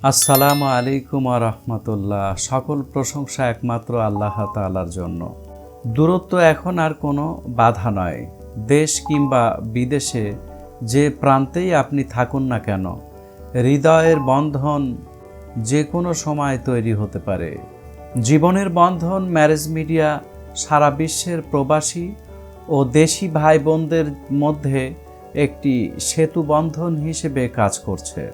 আসসালামু আলাইকুম ওয়া রাহমাতুল্লাহ। সকল প্রশংসা একমাত্র আল্লাহ তাআলার জন্য। দূরত্ব এখন আর কোনো বাধা নয়। দেশ কিংবা বিদেশে যে প্রান্তেই আপনি থাকুন না কেন, হৃদয়ের বন্ধন যে কোনো সময় তৈরি হতে পারে। জীবনের বন্ধন ম্যারেজ মিডিয়া সারা বিশ্বের প্রবাসী ও দেশি ভাই বোনদের মধ্যে একটি সেতু বন্ধন হিসেবে কাজ করছে।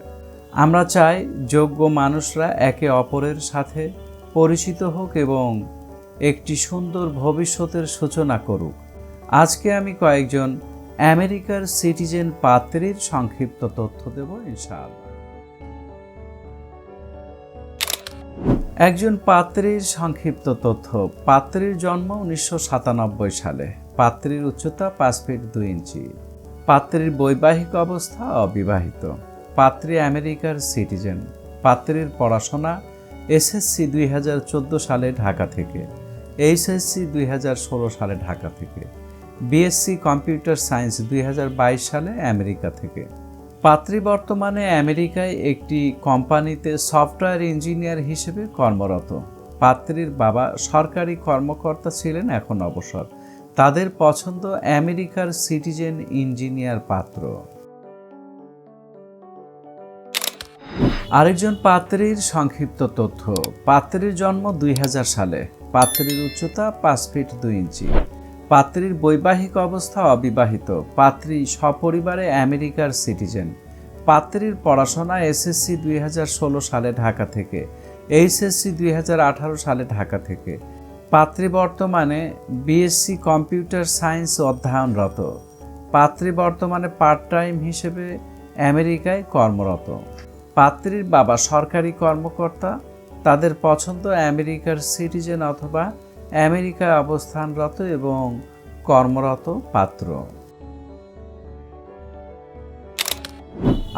আমরা চাই যোগ্য মানুষরা একে অপরের সাথে পরিচিত হোক এবং একটি সুন্দর ভবিষ্যতের সূচনা করুক। আজকে আমি কয়েকজন আমেরিকার সিটিজেন পাত্রীর সংক্ষিপ্ত তথ্য দেব ইনশাআল্লাহ। একজন পাত্রীর সংক্ষিপ্ত তথ্য। পাত্রীর জন্ম 1997 সালে। পাত্রীর উচ্চতা 5 ফিট 2 ইঞ্চি। পাত্রীর বৈবাহিক অবস্থা অবিবাহিত। পাত্রী আমেরিকার সিটিজেন। পাত্রীর পড়াশোনা এসএসসি 2014 সালে ঢাকা থেকে, এইচএসসি 2016 সালে ঢাকা থেকে, বিএসসি কম্পিউটার সায়েন্স 2022 সালে আমেরিকা থেকে। পাত্রী বর্তমানে আমেরিকায় একটি কোম্পানিতে সফটওয়্যার ইঞ্জিনিয়ার হিসেবে কর্মরত। পাত্রীর বাবা সরকারি কর্মকর্তা ছিলেন, এখন অবসর। তাদের পছন্দ আমেরিকার সিটিজেন ইঞ্জিনিয়ার পাত্র। আরেকজন পাত্রীর সংক্ষিপ্ত তথ্য। পাত্রীর জন্ম 2000 সালে। পাত্রীর উচ্চতা 5 ফিট 2 ইঞ্চি। পাত্রীর বৈবাহিক অবস্থা অবিবাহিত। পাত্রী সপরিবারে আমেরিকার সিটিজেন। পাত্রীর পড়াশোনা এসএসসি 2016 সালে ঢাকা থেকে, এইচএসসি 2018 সালে ঢাকা থেকে। পাত্রী বর্তমানে বিএসসি কম্পিউটার সায়েন্স অধ্যয়নরত। পাত্রী বর্তমানে পার্ট টাইম হিসেবে আমেরিকায় কর্মরত। পাত্রীর বাবা সরকারি কর্মকর্তা। তাদের পছন্দ আমেরিকার সিটিজেন অথবা আমেরিকায় অবস্থানরত এবং কর্মরত পাত্র।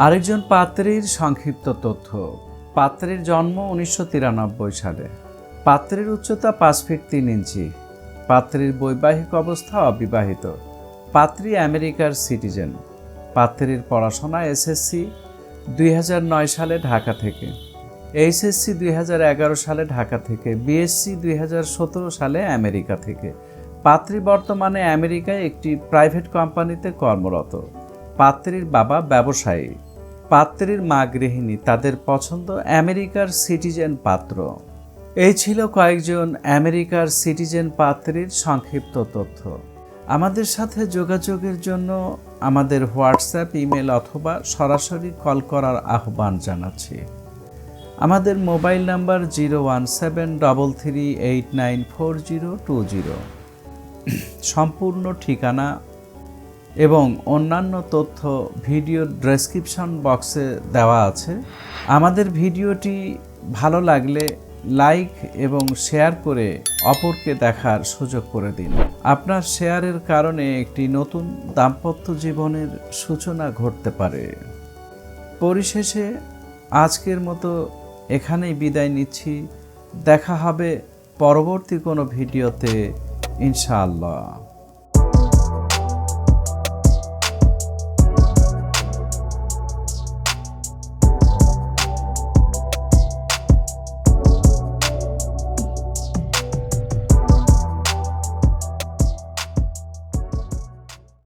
আরেকজন পাত্রীর সংক্ষিপ্ত তথ্য। পাত্রীর জন্ম 1993 সালে। পাত্রীর উচ্চতা 5 ফিট 3 ইঞ্চি। পাত্রীর বৈবাহিক অবস্থা অবিবাহিত। পাত্রী আমেরিকার সিটিজেন। পাত্রীর পড়াশোনা এসএসসি 2009 সালে ঢাকা থেকে, এইচএসসি 2011 সালে ঢাকা থেকে, বিএসসি 2017 সালে আমেরিকা থেকে। পাত্রী বর্তমানে আমেরিকায় একটি প্রাইভেট কোম্পানিতে কর্মরত। পাত্রীর বাবা ব্যবসায়ী। পাত্রীর মা গৃহিণী। তাদের পছন্দ আমেরিকার সিটিজেন পাত্র। এই ছিল কয়েকজন আমেরিকার সিটিজেন পাত্রীর সংক্ষিপ্ত তথ্য। আমাদের সাথে যোগাযোগের জন্য আমাদের হোয়াটসঅ্যাপ, ইমেল অথবা সরাসরি কল করার আহ্বান জানাচ্ছি। আমাদের মোবাইল নাম্বার 01733894020। সম্পূর্ণ ঠিকানা এবং অন্যান্য তথ্য ভিডিও ডেসক্রিপশন বক্সে দেওয়া আছে। আমাদের ভিডিওটি ভালো লাগলে লাইক এবং শেয়ার করে অপরকে দেখার সুযোগ করে দিন। আপনার শেয়ারের কারণে একটি নতুন দাম্পত্য জীবনের সূচনা ঘটতে পারে। পরিশেষে আজকের মতো এখানেই বিদায় নিচ্ছি। দেখা হবে পরবর্তী কোনো ভিডিওতে ইনশাআল্লাহ।